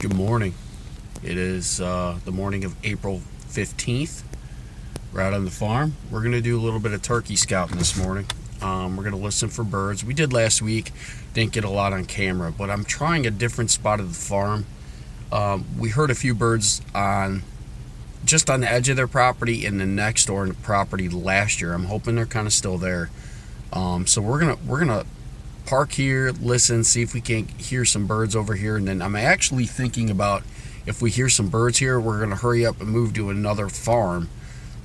Good morning. It is the morning of April 15th. We're out on the farm. We're going to do a little bit of turkey scouting this morning. We're going to listen for birds. We did last week. Didn't get a lot on camera, but I'm trying a different spot of the farm. We heard a few birds just on the edge of their property and the next door property last year. I'm hoping they're kind of still there. So we're gonna park here, listen, see if we can hear some birds over here, and then I'm actually thinking about, if we hear some birds here, we're gonna hurry up and move to another farm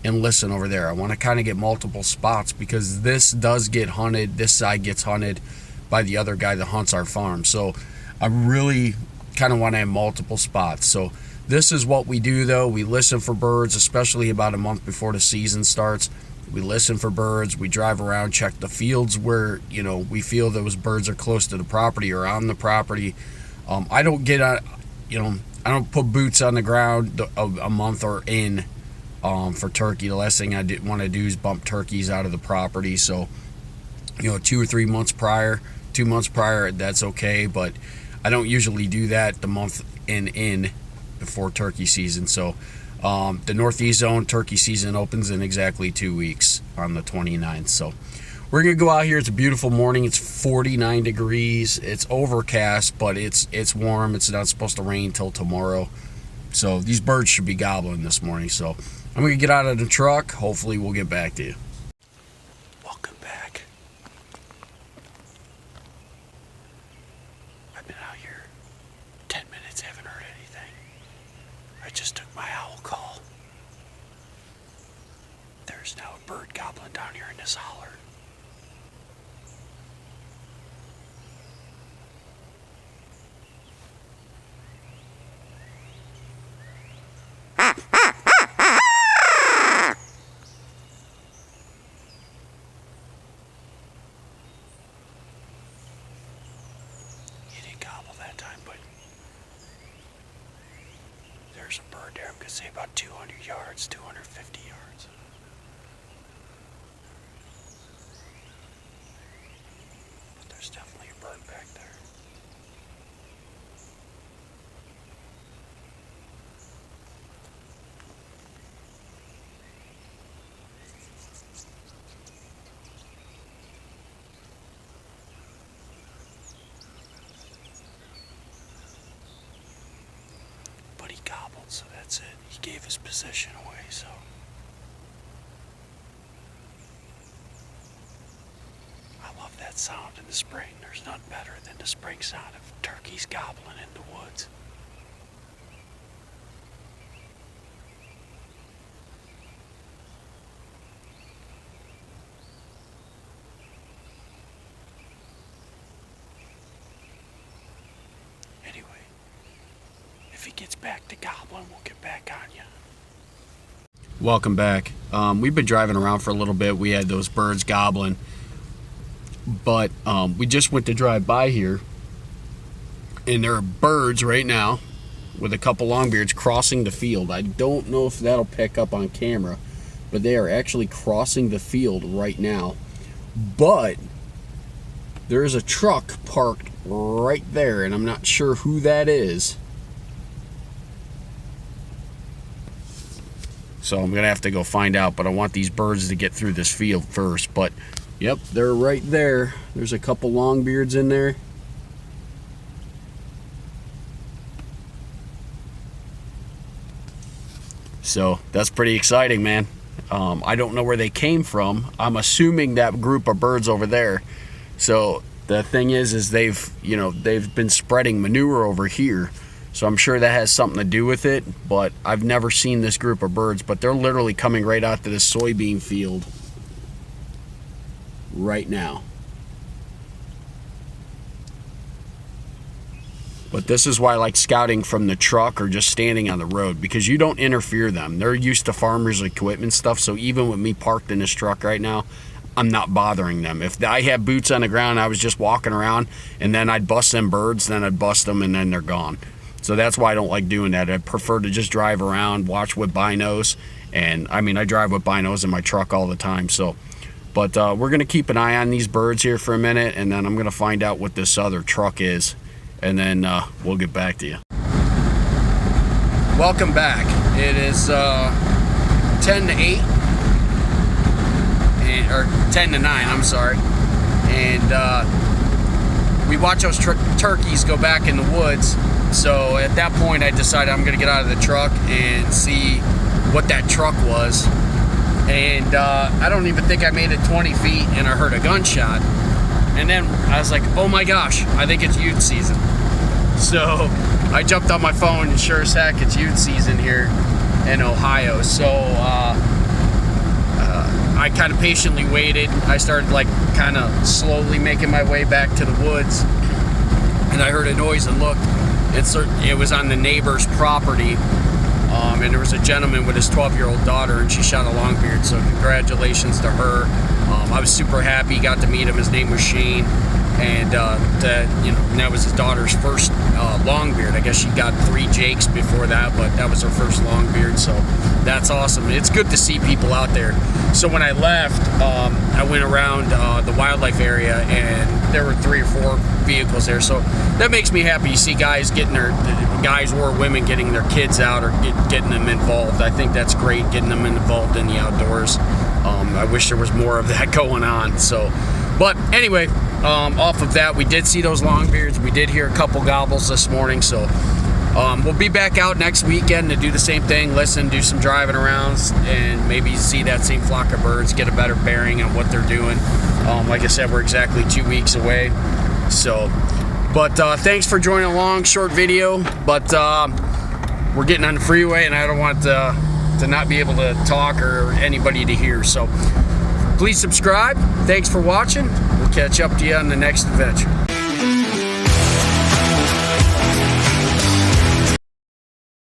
and listen over there. I want to kind of get multiple spots because this does get hunted. This side gets hunted by the other guy that hunts our farm. So I really kind of want to have multiple spots. So this is what we do, though. We listen for birds, especially about a month before the season starts. We listen for birds. We drive around, check the fields where, we feel those birds are close to the property or on the property. I don't get I don't put boots on the ground a month or in for turkey. The last thing I want to do is bump turkeys out of the property. So, 2 or 3 months prior, 2 months prior, that's okay. But I don't usually do that the month in before turkey season. So the Northeast Zone turkey season opens in exactly 2 weeks on the 29th. So we're gonna go out here. It's a beautiful morning. It's 49 degrees. It's overcast, but it's warm. It's not supposed to rain till tomorrow. So these birds should be gobbling this morning. So I'm gonna get out of the truck. Hopefully we'll get back to you. Welcome back. I've been out here 10 minutes, haven't heard anything. I just took my owl call. There's now a bird gobbling down here in this holler. He didn't gobble that time, but there's a bird there. I'm going to say about 200 yards, 250 yards. But there's definitely a bird back there. But he gobbled, so that's it. He gave his position away, so. I love that sound in the spring. There's nothing better than the spring sound of turkeys gobbling in the woods. Anyway, if he gets back to gobbling, we'll get back on you. Welcome back. We've been driving around for a little bit. We had those birds gobbling, but we just went to drive by here, and there are birds right now with a couple longbeards crossing the field. I don't know if that'll pick up on camera, but they are actually crossing the field right now. But there is a truck parked right there, and I'm not sure who that is. So I'm gonna have to go find out, but I want these birds to get through this field first. But yep, they're right there. There's a couple longbeards in there. So that's pretty exciting, man. I don't know where they came from. I'm assuming that group of birds over there. So the thing is they've been spreading manure over here. So I'm sure that has something to do with it, but I've never seen this group of birds, but they're literally coming right out to this soybean field right now. But this is why I like scouting from the truck or just standing on the road, because you don't interfere them. They're used to farmers' equipment stuff, so even with me parked in this truck right now, I'm not bothering them. If I had boots on the ground, I was just walking around, and then I'd bust them birds, then I'd bust them, and then they're gone. So that's why I don't like doing that. I prefer to just drive around, watch with binos, and I drive with binos in my truck all the time. So, but we're gonna keep an eye on these birds here for a minute, and then I'm gonna find out what this other truck is, and then we'll get back to you. welcome back. It is 10 to 8, or 10 to 9, I'm sorry. And we watch those turkeys go back in the woods. So at that point, I decided I'm going to get out of the truck and see what that truck was. And I don't even think I made it 20 feet, and I heard a gunshot. And then I was like, oh my gosh, I think it's youth season. So I jumped on my phone, and sure as heck, it's youth season here in Ohio. So I kind of patiently waited. I started like kind of slowly making my way back to the woods, and I heard a noise and looked. It was on the neighbor's property, and there was a gentleman with his 12-year-old daughter, and she shot a longbeard. So congratulations to her. I was super happy. Got to meet him. His name was Shane, and that was his daughter's first longbeard. I guess she got 3 Jakes before that, but that was her first longbeard. So that's awesome. It's good to see people out there. So when I left, I went around the wildlife area, and there were 3 or 4 vehicles there. So that makes me happy. You see guys guys or women getting their kids out or getting them involved. I think that's great, getting them involved in the outdoors. I wish there was more of that going on. So, but anyway, off of that, we did see those longbeards. We did hear a couple gobbles this morning. So we'll be back out next weekend to do the same thing, listen, do some driving around, and maybe see that same flock of birds, get a better bearing on what they're doing. Like I said, we're exactly 2 weeks away. So, but thanks for joining along. Short video, but we're getting on the freeway, and I don't want to not be able to talk or anybody to hear. So please subscribe. Thanks for watching. We'll catch up to you on the next adventure.